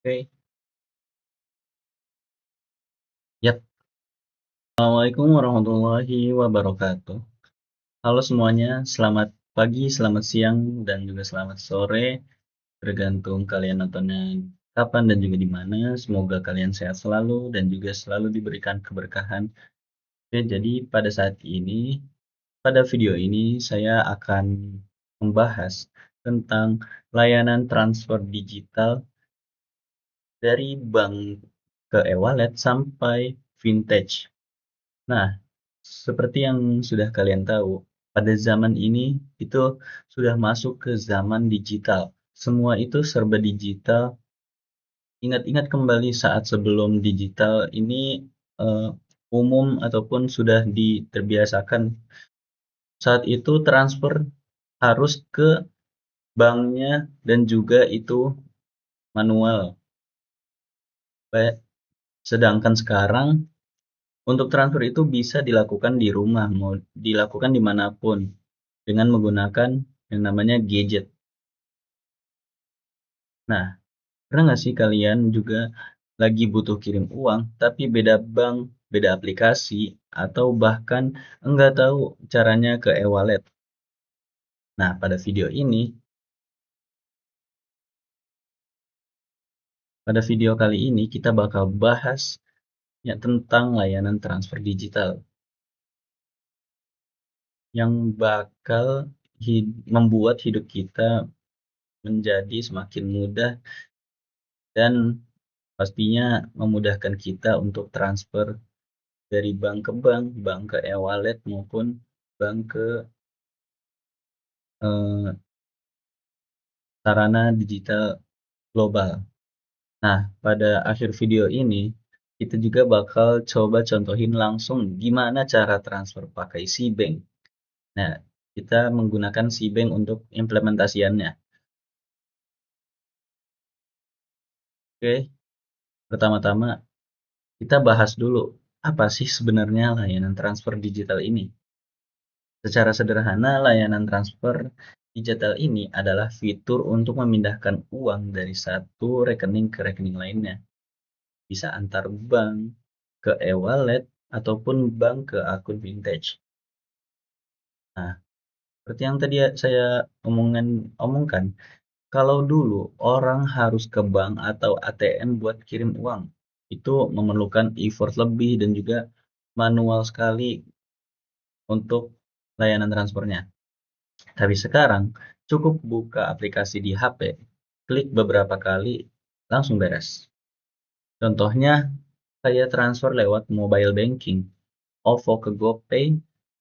Oke, yap. Assalamualaikum warahmatullahi wabarakatuh. Halo semuanya, selamat pagi, selamat siang, dan juga selamat sore, tergantung kalian nontonnya kapan dan juga di mana. Semoga kalian sehat selalu dan juga selalu diberikan keberkahan. Oke, jadi pada video ini saya akan membahas tentang layanan transfer digital dari bank ke e-wallet sampai vintage. Nah, seperti yang sudah kalian tahu, pada zaman ini itu sudah masuk ke zaman digital. Semua itu serba digital. Ingat-ingat kembali saat sebelum digital ini eh, umum ataupun sudah terbiasakan. Saat itu transfer harus ke banknya dan juga itu manual. Sedangkan sekarang untuk transfer itu bisa dilakukan di rumah, mau dilakukan dimanapun dengan menggunakan yang namanya gadget. Nah, pernah nggak sih kalian juga lagi butuh kirim uang, tapi beda bank, beda aplikasi, atau bahkan enggak tahu caranya ke e-wallet? Nah, pada video kali ini kita bakal bahas ya tentang layanan transfer digital yang bakal membuat hidup kita menjadi semakin mudah dan pastinya memudahkan kita untuk transfer dari bank ke bank, bank ke e-wallet maupun bank ke eh, sarana digital global. Nah, pada akhir video ini kita juga bakal coba contohin langsung gimana cara transfer pakai SeaBank. Nah, kita menggunakan SeaBank untuk implementasiannya. Oke, pertama-tama kita bahas dulu apa sih sebenarnya layanan transfer digital ini. Secara sederhana, layanan transfer digital ini adalah fitur untuk memindahkan uang dari satu rekening ke rekening lainnya. Bisa antar bank, ke e-wallet, ataupun bank ke akun vintage. Nah, seperti yang tadi saya omongkan, kalau dulu orang harus ke bank atau ATM buat kirim uang, itu memerlukan effort lebih dan juga manual sekali untuk layanan transfernya. Tapi sekarang cukup buka aplikasi di HP, klik beberapa kali, langsung beres. Contohnya kayak transfer lewat mobile banking, OVO ke GoPay,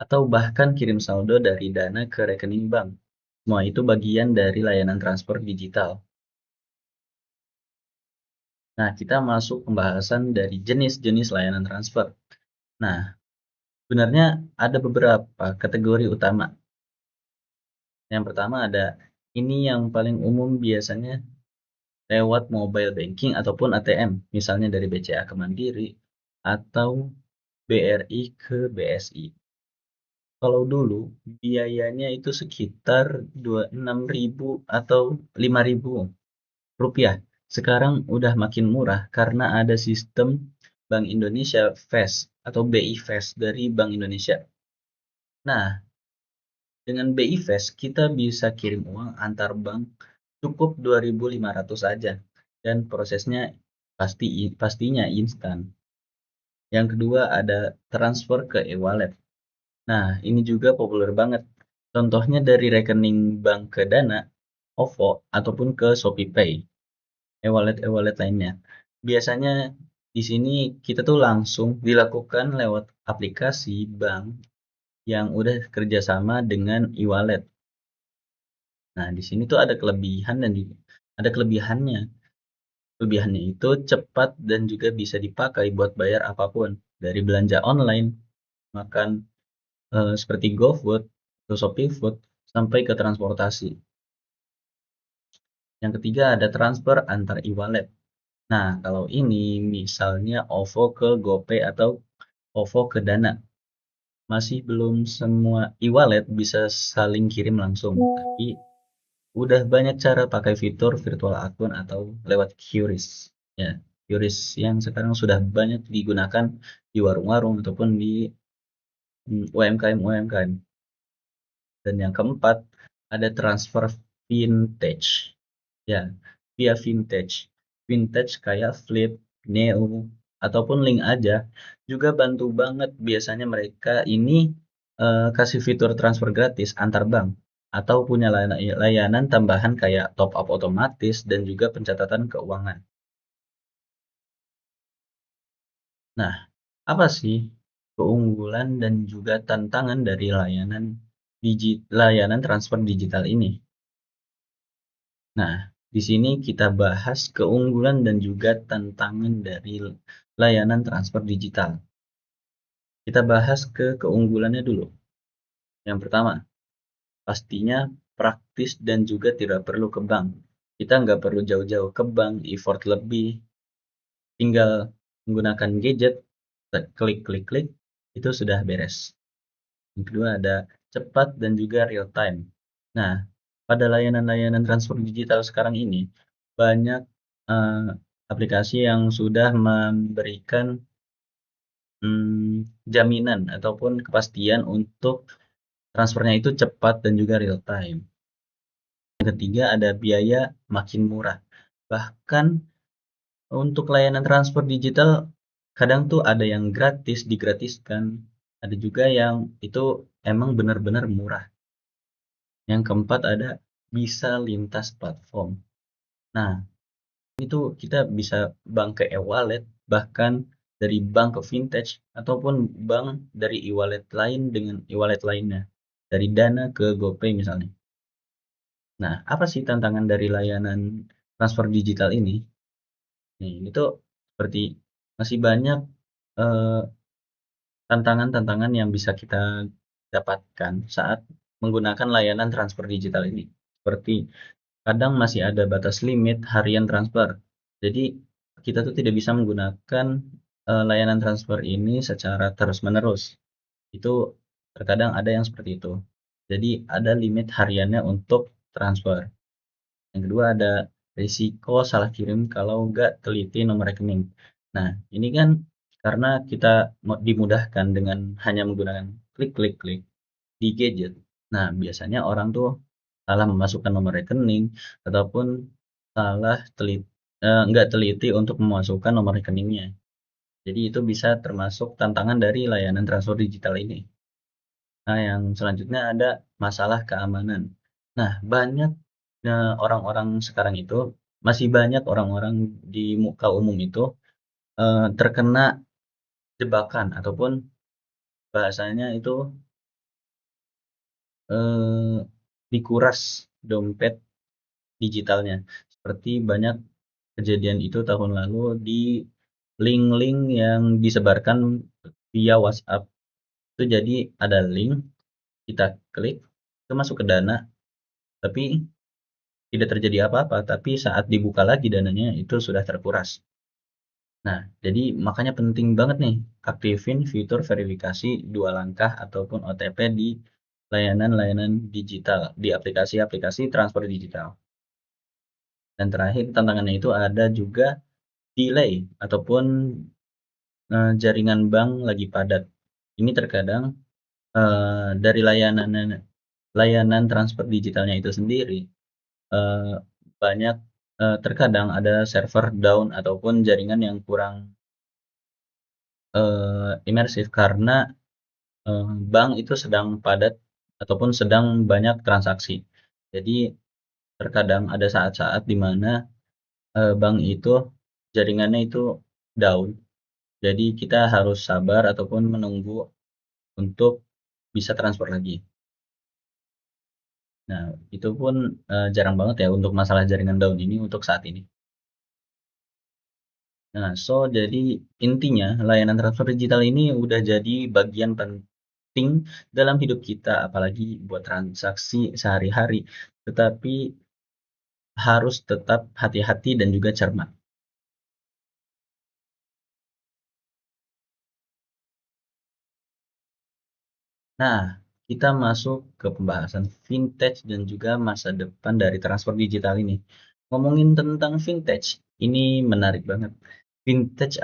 atau bahkan kirim saldo dari Dana ke rekening bank. Semua itu bagian dari layanan transfer digital. Nah, kita masuk pembahasan dari jenis-jenis layanan transfer. Nah, sebenarnya ada beberapa kategori utama. Yang pertama ada ini yang paling umum biasanya lewat mobile banking ataupun ATM, misalnya dari BCA ke Mandiri atau BRI ke BSI. Kalau dulu biayanya itu sekitar 26.000 atau 5.000 rupiah. Sekarang udah makin murah karena ada sistem Bank Indonesia Fast atau BI Fast dari Bank Indonesia. Nah, dengan BI Fast kita bisa kirim uang antar bank cukup 2.500 saja dan prosesnya pastinya instan. Yang kedua ada transfer ke e-wallet. Nah, ini juga populer banget. Contohnya dari rekening bank ke Dana, OVO, ataupun ke ShopeePay, e-wallet lainnya. Biasanya di sini kita tuh langsung dilakukan lewat aplikasi bank yang udah kerjasama dengan e-wallet. Nah, di sini tuh ada kelebihan dan juga ada kelebihannya. Kelebihannya itu cepat dan juga bisa dipakai buat bayar apapun, dari belanja online, makan seperti GoFood atau ShopeeFood, sampai ke transportasi. Yang ketiga ada transfer antar e-wallet. Nah, kalau ini misalnya OVO ke GoPay atau OVO ke Dana. Masih belum semua e-wallet bisa saling kirim langsung, tapi udah banyak cara pakai fitur virtual akun atau lewat QRIS. Ya, QRIS yang sekarang sudah banyak digunakan di warung-warung ataupun di UMKM-UMKM. Dan yang keempat, ada transfer vintage. Ya, via vintage. Vintage kayak Flip, Neo, ataupun Link aja juga bantu banget. Biasanya mereka ini kasih fitur transfer gratis antar bank atau punya layanan tambahan kayak top up otomatis dan juga pencatatan keuangan. Nah, apa sih keunggulan dan juga tantangan dari layanan transfer digital ini? Nah, di sini kita bahas keunggulan dan juga tantangan dari layanan transfer digital. Kita bahas ke keunggulannya dulu. Yang pertama, pastinya praktis dan juga tidak perlu ke bank. Kita nggak perlu jauh-jauh ke bank, effort lebih, tinggal menggunakan gadget, klik, klik, klik, itu sudah beres. Yang kedua ada cepat dan juga real time. Nah, pada layanan-layanan transfer digital sekarang ini, banyak eh, aplikasi yang sudah memberikan jaminan ataupun kepastian untuk transfernya itu cepat dan juga real time. Yang ketiga ada biaya makin murah. Bahkan untuk layanan transfer digital kadang tuh ada yang gratis, digratiskan. Ada juga yang itu emang benar-benar murah. Yang keempat ada bisa lintas platform. Nah, itu kita bisa bank ke e-wallet, bahkan dari bank ke vintage, ataupun bank dari e-wallet lain dengan e-wallet lainnya. Dari Dana ke GoPay misalnya. Nah, apa sih tantangan dari layanan transfer digital ini? Nih, ini tuh seperti masih banyak eh, tantangan-tantangan yang bisa kita dapatkan saat menggunakan layanan transfer digital ini. Seperti kadang masih ada batas limit harian transfer. Jadi kita tuh tidak bisa menggunakan layanan transfer ini secara terus-menerus. Itu terkadang ada yang seperti itu. Jadi ada limit hariannya untuk transfer. Yang kedua ada risiko salah kirim kalau nggak teliti nomor rekening. Nah, ini kan karena kita dimudahkan dengan hanya menggunakan klik, klik, klik di gadget. Nah, biasanya orang tuh salah memasukkan nomor rekening ataupun salah nggak teliti untuk memasukkan nomor rekeningnya. Jadi itu bisa termasuk tantangan dari layanan transfer digital ini. Nah, yang selanjutnya ada masalah keamanan. Nah, banyak orang-orang sekarang itu masih banyak orang-orang di muka umum itu terkena jebakan ataupun bahasanya itu eh, dikuras dompet digitalnya. Seperti banyak kejadian itu tahun lalu di link-link yang disebarkan via WhatsApp. Itu jadi ada link, kita klik, itu masuk ke Dana, tapi tidak terjadi apa-apa. Tapi saat dibuka lagi dananya itu sudah terkuras. Nah, jadi makanya penting banget nih aktifin fitur verifikasi dua langkah ataupun OTP di layanan-layanan digital, di aplikasi-aplikasi transfer digital. Dan terakhir tantangannya itu ada juga delay ataupun jaringan bank lagi padat. Ini terkadang dari layanan transfer digitalnya itu sendiri eh, banyak terkadang ada server down ataupun jaringan yang kurang imersif karena bank itu sedang padat ataupun sedang banyak transaksi. Jadi terkadang ada saat-saat di mana bank itu jaringannya itu down. Jadi kita harus sabar ataupun menunggu untuk bisa transfer lagi. Nah, itu pun jarang banget ya untuk masalah jaringan down ini untuk saat ini. Nah, jadi intinya layanan transfer digital ini udah jadi bagian penting dalam hidup kita, apalagi buat transaksi sehari-hari. Tetapi harus tetap hati-hati dan juga cermat. Nah, kita masuk ke pembahasan vintage dan juga masa depan dari transfer digital ini. Ngomongin tentang vintage, ini menarik banget. Vintage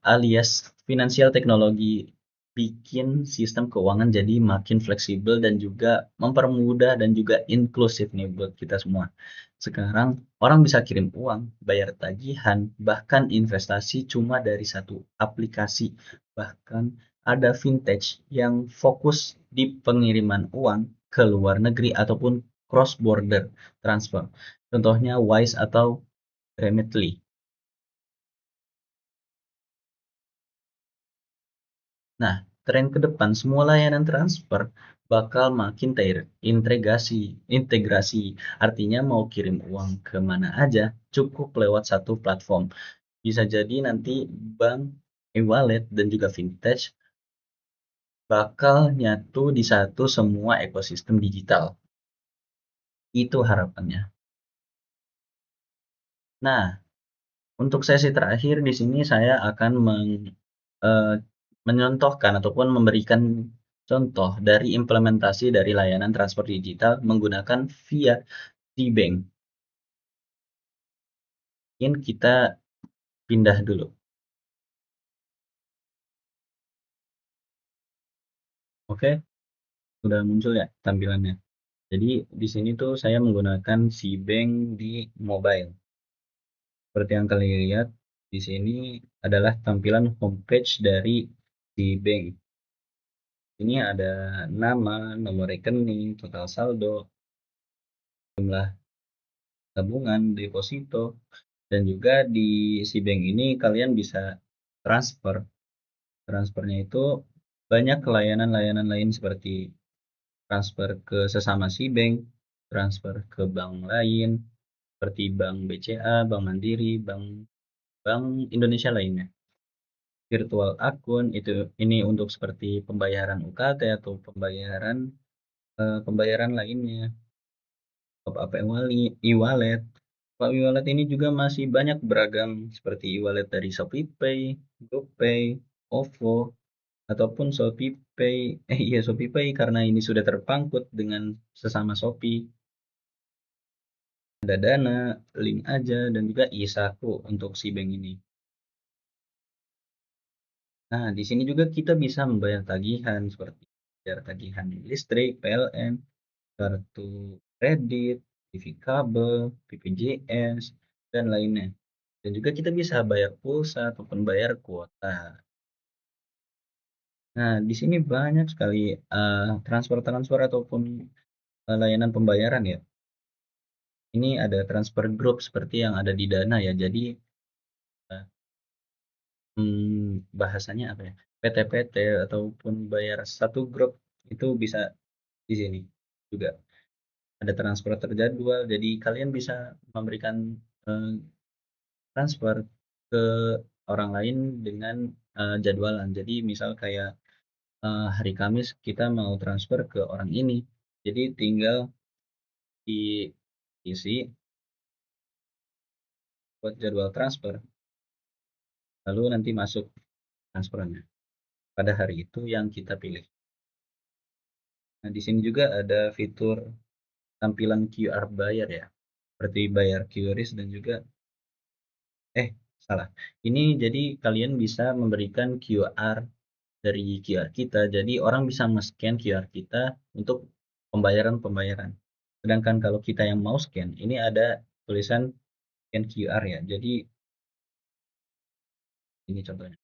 alias finansial teknologi bikin sistem keuangan jadi makin fleksibel dan juga mempermudah dan juga inklusif nih buat kita semua. Sekarang orang bisa kirim uang, bayar tagihan, bahkan investasi cuma dari satu aplikasi. Bahkan ada vintage yang fokus di pengiriman uang ke luar negeri ataupun cross border transfer. Contohnya Wise atau Remitly. Nah, tren ke depan semua layanan transfer bakal makin integrasi. Artinya mau kirim uang ke mana aja, cukup lewat satu platform. Bisa jadi nanti bank, e-wallet, dan juga vintage bakal nyatu di satu semua ekosistem digital. Itu harapannya. Nah, untuk sesi terakhir di sini saya akan eh, menyontohkan ataupun memberikan contoh dari implementasi dari layanan transfer digital menggunakan via T-Bank. Mungkin kita pindah dulu. Oke, sudah muncul ya tampilannya. Jadi di sini tuh saya menggunakan C-Bank di mobile. Seperti yang kalian lihat, di sini adalah tampilan homepage dari C-Bank. Ini ada nama, nomor rekening, total saldo, jumlah tabungan, deposito, dan juga di si bank ini kalian bisa transfer. Transfernya itu banyak layanan-layanan lain seperti transfer ke sesama si bank, transfer ke bank lain, seperti Bank BCA, Bank Mandiri, Bank Bank Indonesia lainnya. Virtual akun itu ini untuk seperti pembayaran UKT atau pembayaran lainnya. Top up e-wallet. Kalau e-wallet ini juga masih banyak beragam seperti e-wallet dari ShopeePay, GoPay, OVO, ataupun ShopeePay. Iya ShopeePay karena ini sudah terpangkut dengan sesama Shopee. Ada Dana, Link Aja, dan juga iSaku untuk si bank ini. Nah, di sini juga kita bisa membayar tagihan seperti bayar tagihan listrik, PLN, kartu kredit, TV kabel, BPJS, dan lainnya. Dan juga kita bisa bayar pulsa ataupun bayar kuota. Nah, di sini banyak sekali transfer-transfer ataupun layanan pembayaran ya. Ini ada transfer grup seperti yang ada di Dana ya. Jadi eh, bahasanya apa ya? PT-PT ataupun bayar satu grup itu bisa di sini juga. Ada transfer terjadwal. Jadi kalian bisa memberikan eh, transfer ke orang lain dengan jadwalan. Jadi misal kayak hari Kamis kita mau transfer ke orang ini. Jadi tinggal diisi buat jadwal transfer, lalu nanti masuk transferannya pada hari itu yang kita pilih. Nah, di sini juga ada fitur tampilan QR bayar ya, seperti bayar QRIS dan juga eh salah. Ini jadi kalian bisa memberikan QR dari QR kita. Jadi orang bisa men-scan QR kita untuk pembayaran-pembayaran. Sedangkan kalau kita yang mau scan, ini ada tulisan scan QR ya. Jadi ini contohnya.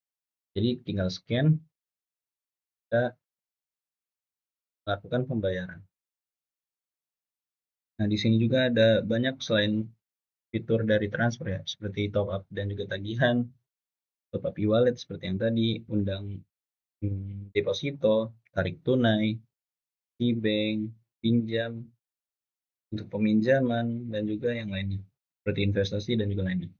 Jadi tinggal scan, kita melakukan pembayaran. Nah, di sini juga ada banyak selain fitur dari transfer ya, seperti top up dan juga tagihan, top up e-wallet seperti yang tadi, undang deposito, tarik tunai, e-bank, pinjam, untuk peminjaman, dan juga yang lainnya, seperti investasi dan juga lainnya.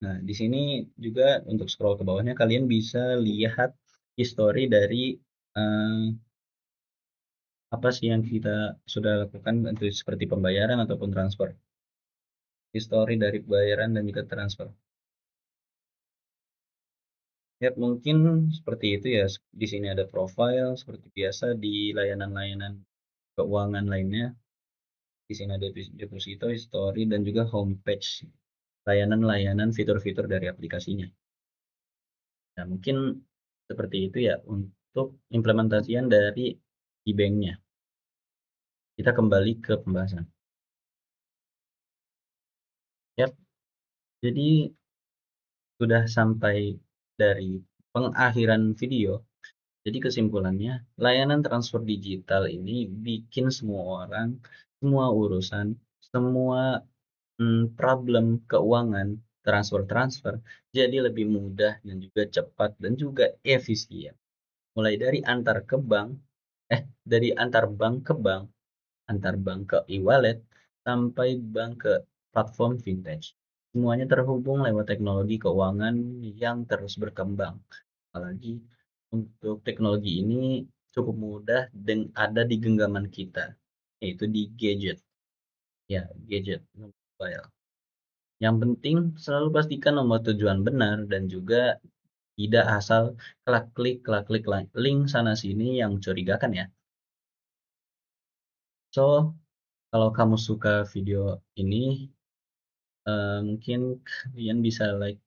Nah, di sini juga untuk scroll ke bawahnya, kalian bisa lihat history dari eh, apa sih yang kita sudah lakukan untuk seperti pembayaran ataupun transfer. History dari pembayaran dan juga transfer. Ya, mungkin seperti itu ya. Di sini ada profile seperti biasa di layanan-layanan keuangan lainnya. Di sini ada depository, story, dan juga homepage layanan-layanan fitur-fitur dari aplikasinya. Nah, mungkin seperti itu ya untuk implementasian dari e-bank-nya. Kita kembali ke pembahasan. Yap, jadi sudah sampai dari pengakhiran video. Jadi kesimpulannya, layanan transfer digital ini bikin semua orang, semua urusan, semua problem keuangan, transfer-transfer jadi lebih mudah dan juga cepat dan juga efisien. Mulai dari antar bank ke bank, antar bank ke e-wallet, sampai bank ke platform fintech. Semuanya terhubung lewat teknologi keuangan yang terus berkembang. Apalagi untuk teknologi ini cukup mudah dan ada di genggaman kita, yaitu di gadget. Ya, gadget mobile. Yang penting selalu pastikan nomor tujuan benar dan juga tidak asal klik link sana sini yang mencurigakan ya. So, kalau kamu suka video ini, mungkin kalian bisa like,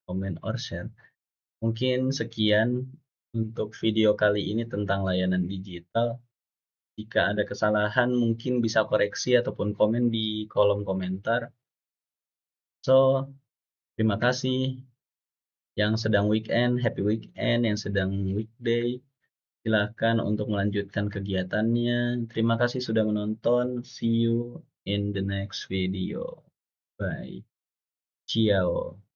comment, or share. Mungkin sekian untuk video kali ini tentang layanan digital. Jika ada kesalahan, mungkin bisa koreksi ataupun komen di kolom komentar. So, terima kasih. Yang sedang weekend, happy weekend. Yang sedang weekday, silakan untuk melanjutkan kegiatannya. Terima kasih sudah menonton. See you in the next video. Bye. Ciao.